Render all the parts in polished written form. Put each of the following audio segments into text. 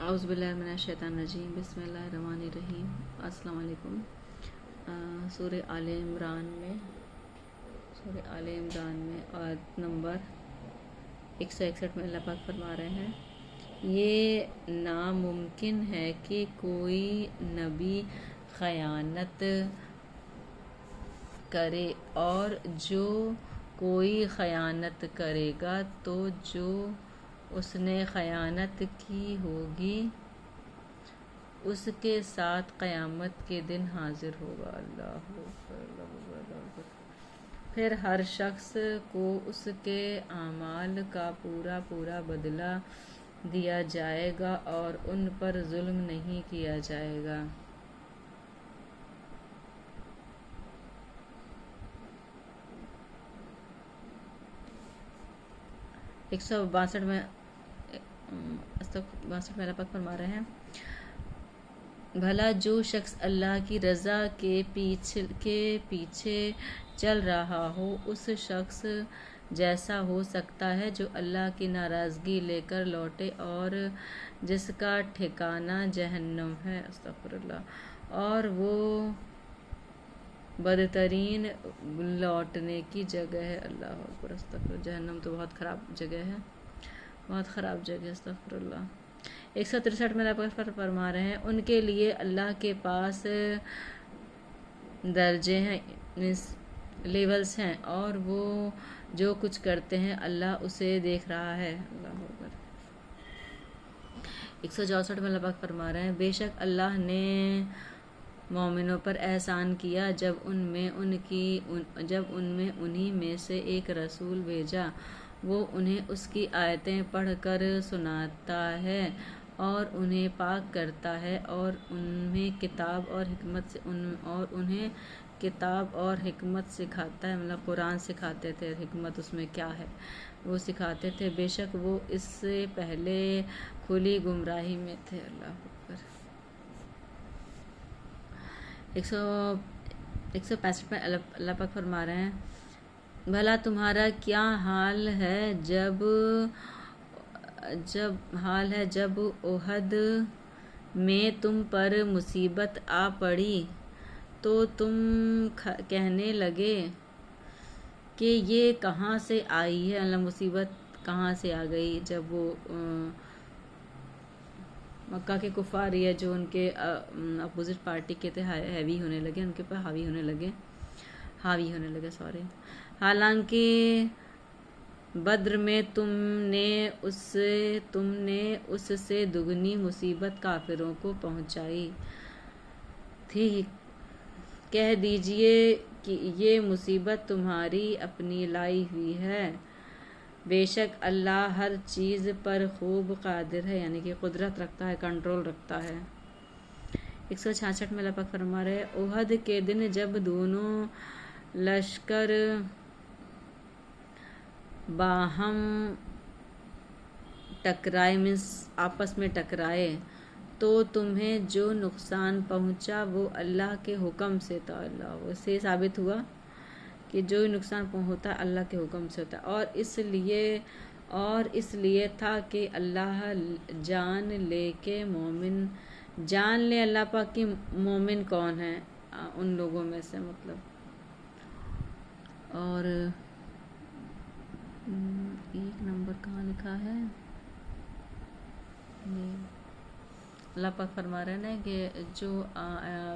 اعوذ باللہ من الشیطان الرجیم بسم اللہ الرحمن الرحیم۔ السلام علیکم۔ سورہ آل عمران میں آیت نمبر 161 میں اللہ پاک فرما رہے ہیں، یہ ناممکن ہے کہ کوئی نبی خیانت کرے، اور جو کوئی خیانت کرے گا تو جو اس نے خیانت کی ہوگی اس کے ساتھ قیامت کے دن حاضر ہوگا۔ اللہ اکبر۔ پھر ہر شخص کو اس کے اعمال کا پورا بدلہ دیا جائے گا اور ان پر ظلم نہیں کیا جائے گا۔ 162 میں اللہ پاک فرما رہے ہیں، بھلا جو شخص اللہ کی رضا کے پیچھے چل رہا ہو اس شخص جیسا ہو سکتا ہے جو اللہ کی ناراضگی لے کر لوٹے اور جس کا ٹھکانہ جہنم ہے۔ استغفر اللہ۔ اور وہ بدترین لوٹنے کی جگہ ہے۔ اللہ اکبر۔ استغفر اللہ۔ جہنم تو بہت خراب جگہ ہے، بہت خراب جگہ۔ استغفر اللہ۔ 163 میں اللہ پاک فرما رہے ہیں، ان کے لیے اللہ کے پاس درجے ہیں، لیولز ہیں، اور وہ جو کچھ کرتے ہیں اللہ اسے دیکھ رہا ہے۔ اللہ اکبر۔ 164 میں اللہ پاک فرما رہے ہیں، بے شک اللہ نے مومنوں پر احسان کیا جب ان میں انہی میں سے ایک رسول بھیجا، وہ انہیں اس کی آیتیں پڑھ کر سناتا ہے اور انہیں پاک کرتا ہے اور انہیں کتاب اور حکمت سکھاتا ہے۔ مطلب قرآن سکھاتے تھے، حکمت اس میں کیا ہے وہ سکھاتے تھے، بے شک وہ اس سے پہلے کھلی گمراہی میں تھے۔ اللہ اکبر۔ 165 میں اللہ پاک فرما رہے ہیں، بھلا تمہارا کیا حال ہے جب احد میں تم پر مصیبت آ پڑی تو تم کہنے لگے کہ یہ کہاں سے آئی ہے، اللہ مصیبت کہاں سے آ گئی۔ جب وہ مکہ کے کفار یا جو ان کے اپوزٹ پارٹی کے تھے حاوی ہونے لگے حالانکہ بدر میں تم نے اس سے دگنی مصیبت کافروں کو پہنچائی تھی۔ کہہ دیجئے کہ یہ مصیبت تمہاری اپنی لائی ہوئی ہے، بے شک اللہ ہر چیز پر خوب قادر ہے، یعنی کہ قدرت رکھتا ہے، کنٹرول رکھتا ہے۔ 166 میں اللہ پاک فرما رہے ہیں، احد کے دن جب دونوں لشکر باہم ٹکرائے آپس میں ٹکرائے تو تمہیں جو نقصان پہنچا وہ اللہ کے حکم سے تھا۔ اللہ سے ثابت ہوا کہ جو نقصان ہوتا ہے اللہ کے حکم سے ہوتا ہے، اور اس لیے تھا کہ اللہ جان لے اللہ پاک کی مومن کون ہے ان لوگوں میں سے، مطلب۔ اور ایک نمبر کہاں لکھا ہے، اللہ پاک فرما رہے ہیں نا کہ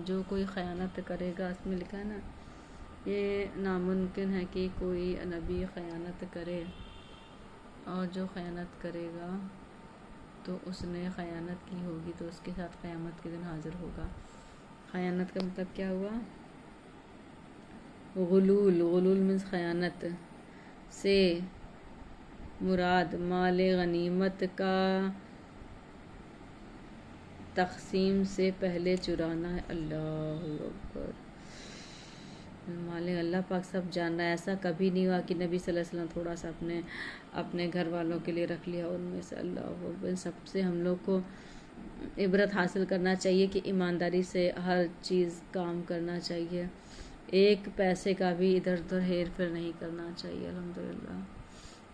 جو کوئی خیانت کرے گا، اس میں لکھا ہے نا، یہ ناممکن ہے کہ کوئی نبی خیانت کرے، اور جو خیانت کرے گا تو اس نے خیانت کی ہوگی تو اس کے ساتھ قیامت کے دن حاضر ہوگا۔ خیانت کا مطلب کیا ہوا؟ غلول من خیانت سے مراد مال غنیمت کا تقسیم سے پہلے چرانا ہے۔ اللہ اکبر۔ اللہ پاک سب جان رہا ہے، ایسا کبھی نہیں ہوا کہ نبی صلی اللہ علیہ وسلم تھوڑا سا اپنے گھر والوں کے لیے رکھ لیا، ان میں سے۔ اللہ اکبر۔ سب سے ہم لوگ کو عبرت حاصل کرنا چاہیے کہ ایمانداری سے ہر چیز کام کرنا چاہیے، ایک پیسے کا بھی ادھر ادھر ہیر پھیر نہیں کرنا چاہیے۔ الحمدللہ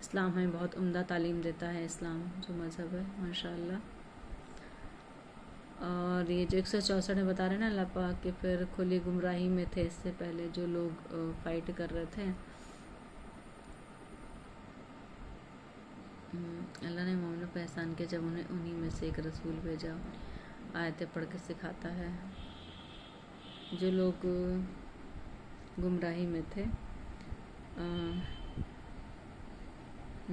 اسلام ہمیں بہت عمدہ تعلیم دیتا ہے، اسلام جو مذہب ہے، ماشاءاللہ۔ اور یہ جو 164 میں بتا رہے ہیں نا اللہ پاک کہ پھر کھلی گمراہی میں تھے اس سے پہلے جو لوگ فائٹ کر رہے تھے. اللہ نے مومنوں پہ احسان کیا جب انہیں انہی میں سے ایک رسول بھیجا. آیتیں پڑھ کے سکھاتا ہے جو لوگ گمراہی میں تھے.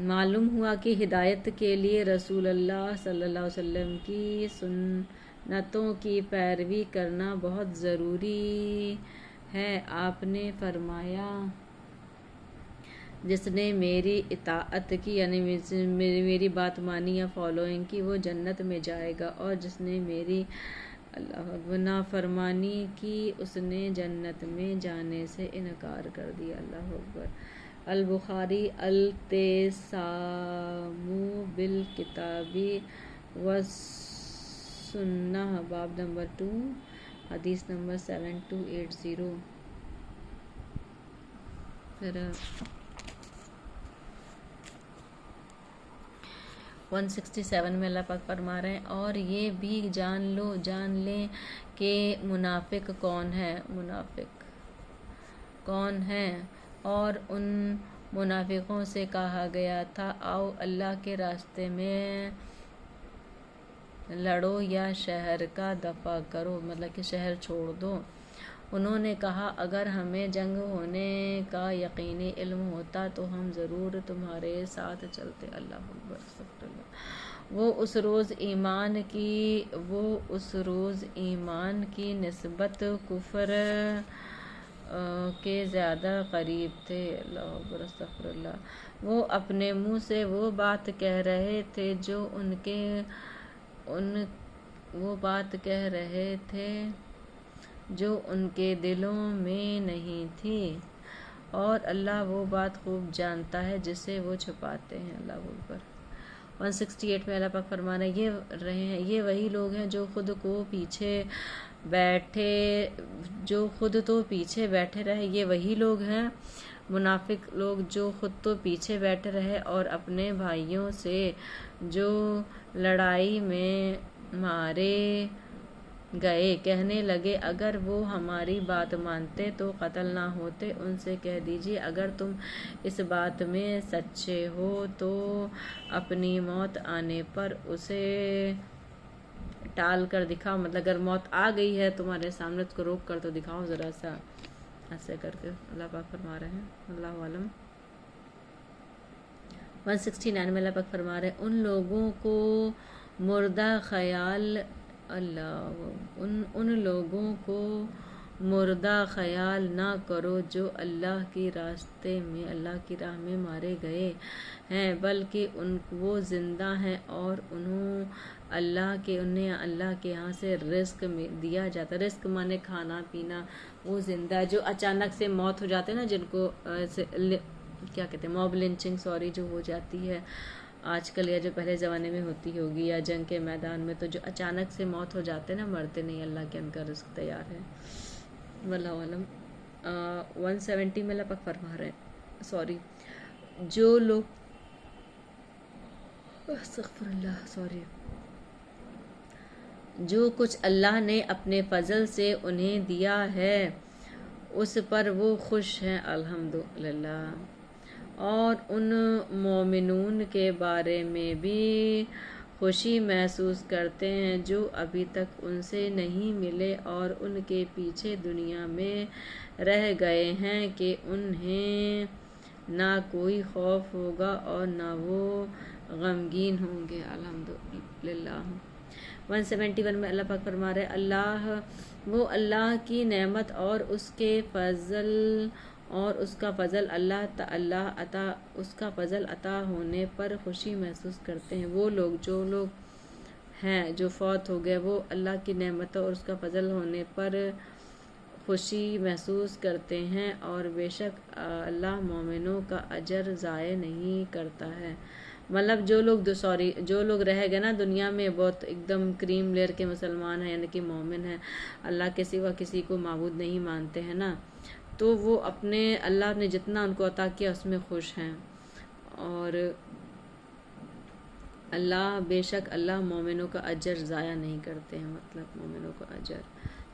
معلوم ہوا کہ ہدایت کے لیے رسول اللہ صلی اللہ علیہ وسلم کی سنتوں کی پیروی کرنا بہت ضروری ہے. آپ نے فرمایا جس نے میری اطاعت کی یعنی میری بات مانی یا فالوئنگ کی وہ جنت میں جائے گا، اور جس نے میری نافرمانی کی اس نے جنت میں جانے سے انکار کر دیا. اللہ اکبر. البخاری التسام بالکتاب والسنہ باب نمبر 2 حدیث نمبر 7280. پھر 167 میں اللہ پاک فرما رہے ہیں اور یہ بھی جان لیں کہ منافق کون ہے. اور ان منافقوں سے کہا گیا تھا آؤ اللہ کے راستے میں لڑو یا شہر کا دفاع کرو، مطلب کہ شہر چھوڑ دو. انہوں نے کہا اگر ہمیں جنگ ہونے کا یقینی علم ہوتا تو ہم ضرور تمہارے ساتھ چلتے. اللہ اکبر. استغفر اللہ. وہ اس روز ایمان کی نسبت کفر کے زیادہ قریب تھے. اللہ اکبر. استغفر اللہ. وہ اپنے منہ سے وہ بات کہہ رہے تھے جو ان کے دلوں میں نہیں تھی، اور اللہ وہ بات خوب جانتا ہے جسے وہ چھپاتے ہیں. اللہ اکبر. 168 میں اللہ پاک فرمانا یہ وہی لوگ ہیں جو خود تو پیچھے بیٹھے رہے. یہ وہی لوگ ہیں منافق لوگ جو خود تو پیچھے بیٹھے رہے اور اپنے بھائیوں سے جو لڑائی میں مارے گئے کہنے لگے اگر وہ ہماری بات مانتے تو قتل نہ ہوتے. ان سے کہہ دیجیے اگر تم اس بات میں سچے ہو تو اپنی موت آنے پر اسے ٹال کر دکھاؤ، مطلب اگر موت آ گئی ہے تمہارے سامنے اس کو روک کر تو دکھاؤ ذرا سا، ایسے کر کے اللہ پاک فرما رہے ہیں. اللہ عالم. 169 میں اللہ پاک فرما رہے ہیں ان لوگوں کو مردہ خیال نہ کرو جو اللہ کی راہ میں مارے گئے ہیں، بلکہ وہ زندہ ہیں اور انہیں اللہ کے ہاں سے رزق دیا جاتا ہے. رزق مانے کھانا پینا. وہ زندہ جو اچانک سے موت ہو جاتے ہیں نا، جن کو کیا کہتے ہیں موب لنچنگ جو ہو جاتی ہے آج کل یا جو پہلے زمانے میں ہوتی ہوگی یا جنگ کے میدان میں، تو جو اچانک سے موت ہو جاتے ہیں نا، مرتے نہیں، اللہ کے ان کا رزق تیار ہے. واللہ عالم. 170 میں اللہ پاک فرما رہے ہیں جو کچھ اللہ نے اپنے فضل سے انہیں دیا ہے اس پر وہ خوش ہیں الحمدللہ، اور ان مومنون کے بارے میں بھی خوشی محسوس کرتے ہیں جو ابھی تک ان سے نہیں ملے اور ان کے پیچھے دنیا میں رہ گئے ہیں کہ انہیں نہ کوئی خوف ہوگا اور نہ وہ غمگین ہوں گے. الحمدللہ. 171 میں اللہ پاک فرما رہے اللہ کی نعمت اور اس کا فضل عطا ہونے پر خوشی محسوس کرتے ہیں. وہ لوگ جو فوت ہو گئے وہ اللہ کی نعمتوں اور اس کا فضل ہونے پر خوشی محسوس کرتے ہیں، اور بے شک اللہ مومنوں کا اجر ضائع نہیں کرتا ہے. مطلب جو لوگ رہ گئے نا دنیا میں بہت ایک دم کریم لیئر کے مسلمان ہیں، یعنی کہ مومن ہیں، اللہ کے سوا کسی کو معبود نہیں مانتے ہیں نا، تو وہ اللہ نے جتنا ان کو عطا کیا اس میں خوش ہیں. اور اللہ بے شک اللہ مومنوں کا اجر ضائع نہیں کرتے ہیں، مطلب مومنوں کا اجر،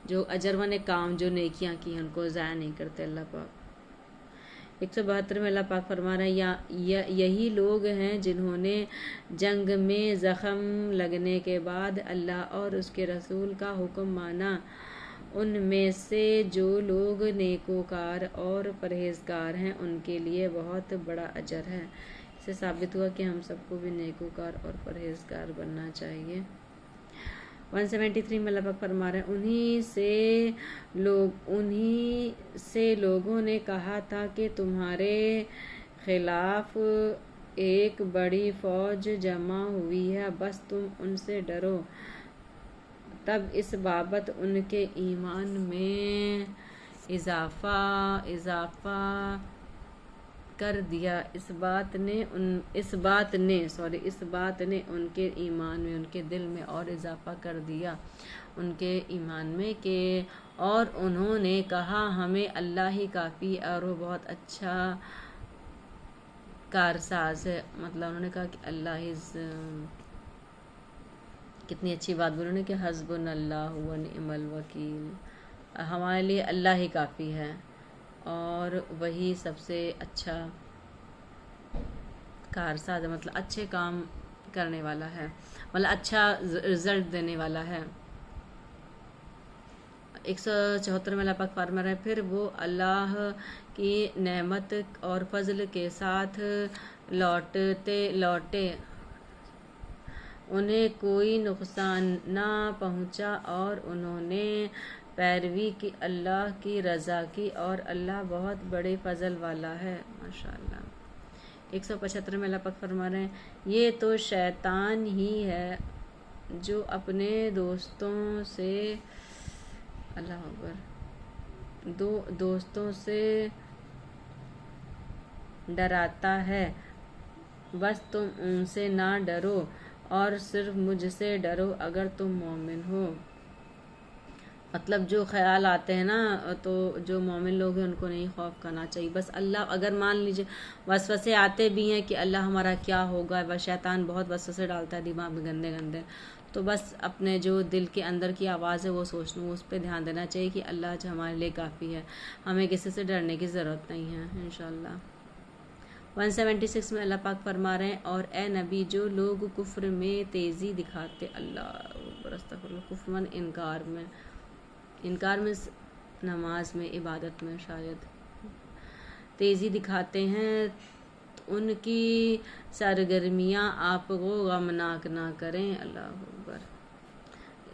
جو اجر مانے کام جو نیکیاں کی ہیں ان کو ضائع نہیں کرتے اللہ پاک۔ 172 میں اللہ پاک فرما رہے ہیں یہی لوگ ہیں جنہوں نے جنگ میں زخم لگنے کے بعد اللہ اور اس کے رسول کا حکم مانا، ان میں سے جو لوگ نیکوکار اور پرہیزگار ہیں ان کے لیے بہت بڑا اجر ہے۔ اس سے ثابت ہوا کہ ہم سب کو بھی نیکوکار اور پرہیزگار بننا چاہیے۔ 173 میں اللہ پاک فرما رہے ہیں انہی سے لوگوں نے کہا تھا کہ تمہارے خلاف ایک بڑی فوج جمع ہوئی ہے، بس تم ان سے ڈرو۔ تب اس بابت ان کے ایمان میں اضافہ کر دیا، اس بات نے ان کے ایمان میں، ان کے دل میں اور اضافہ کر دیا ان کے ایمان میں کہ اور انہوں نے کہا ہمیں اللہ ہی کافی اور وہ بہت اچھا کارساز ہے، مطلب انہوں نے کہا کہ اللہ ہی، کتنی اچھی بات بولے کہ حسبنا اللہ و نعم الوکیل، ہمارے لیے اللہ ہی کافی ہے اور وہی سب سے اچھا کارساز ہے، مطلب اچھے کام کرنے والا ہے، مطلب اچھا رزلٹ دینے والا ہے۔ 174 میں اللہ پاک فرما رہے ہیں پھر وہ اللہ کی نعمت اور فضل کے ساتھ لوٹے، انہیں کوئی نقصان نہ پہنچا اور انہوں نے پیروی کی اللہ کی رضا کی اور اللہ بہت بڑے فضل والا ہے، ماشاءاللہ۔ 175 میں اللہ پاک فرما رہے ہیں یہ تو شیطان ہی ہے جو اپنے دوستوں سے اللہ اکبر دوستوں سے ڈراتا ہے، بس تم ان سے نہ ڈرو اور صرف مجھ سے ڈرو اگر تم مومن ہو۔ مطلب جو خیال آتے ہیں نا تو جو مومن لوگ ہیں ان کو نہیں خوف کرنا چاہیے، بس اللہ، اگر مان لیجیے وسوسے آتے بھی ہیں کہ اللہ ہمارا کیا ہوگا، بس شیطان بہت وسوسے ڈالتا ہے دماغ میں گندے، تو بس اپنے جو دل کے اندر کی آواز ہے وہ سوچنا، اس پہ دھیان دینا چاہیے کہ اللہ جو ہمارے لیے کافی ہے، ہمیں کسی سے ڈرنے کی ضرورت نہیں ہے انشاءاللہ۔ 176 میں اللہ پاک فرما رہے ہیں اور اے نبی جو لوگ کفر میں تیزی دکھاتے، کفر من انکار میں نماز میں عبادت میں شاید تیزی دکھاتے ہیں، ان کی سرگرمیاں آپ کو غمناک نہ کریں، اللہ اکبر۔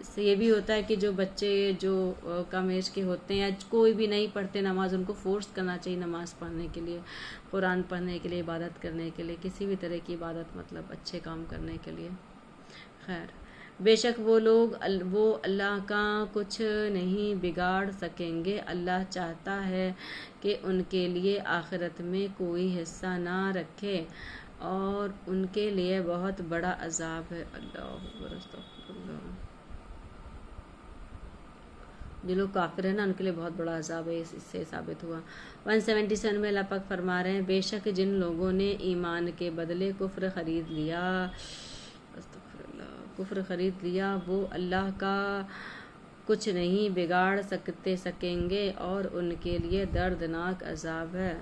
اس سے یہ بھی ہوتا ہے کہ جو بچے جو کم ایج کے ہوتے ہیں یا کوئی بھی نہیں پڑھتے نماز، ان کو فورس کرنا چاہیے نماز پڑھنے کے لیے، قرآن پڑھنے کے لیے، عبادت کرنے کے لیے، کسی بھی طرح کی عبادت، مطلب اچھے کام کرنے کے لیے۔ خیر، بے شک وہ اللہ کا کچھ نہیں بگاڑ سکیں گے، اللہ چاہتا ہے کہ ان کے لیے آخرت میں کوئی حصہ نہ رکھے اور ان کے لیے بہت بڑا عذاب ہے، اللہ اکبر، استغفر اللہ۔ جو لوگ کافر ہیں نا ان کے لیے بہت بڑا عذاب ہے، اس سے ثابت ہوا۔ 177 میں اللہ پاک فرما رہے ہیں بے شک جن لوگوں نے ایمان کے بدلے کفر خرید لیا وہ اللہ کا کچھ نہیں بگاڑ سکیں گے اور ان کے لیے دردناک عذاب ہے۔